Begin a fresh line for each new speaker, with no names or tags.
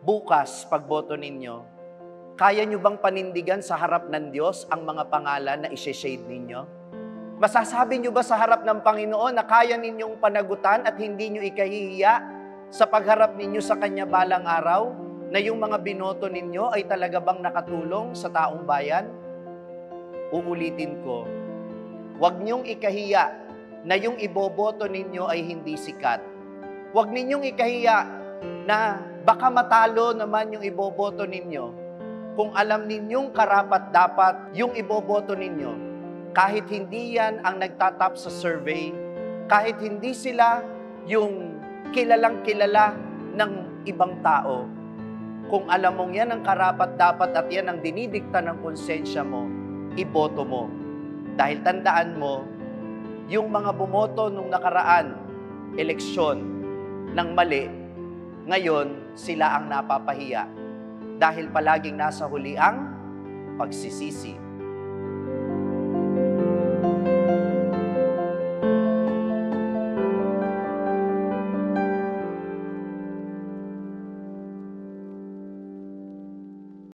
bukas, pagboto ninyo, kaya nyo bang panindigan sa harap ng Diyos ang mga pangalan na isi-shade ninyo? Masasabi nyo ba sa harap ng Panginoon na kaya ninyong panagutan at hindi nyo ikahihiya sa pagharap ninyo sa Kanya balang araw na yung mga binoto ninyo ay talaga bang nakatulong sa taong bayan? Uulitin ko, huwag ninyong ikahiya na yung iboboto ninyo ay hindi sikat. Huwag ninyong ikahiya na baka matalo naman yung iboboto ninyo kung alam ninyong karapat-dapat yung iboboto ninyo. Kahit hindi yan ang nagtatap sa survey, kahit hindi sila yung kilalang-kilala ng ibang tao, kung alam mong yan ang karapat-dapat at yan ang dinidikta ng konsensya mo, iboto mo. Dahil tandaan mo, yung mga bumoto nung nakaraan, eleksyon, ng mali, ngayon sila ang napapahiya. Dahil palaging nasa huli ang pagsisisi.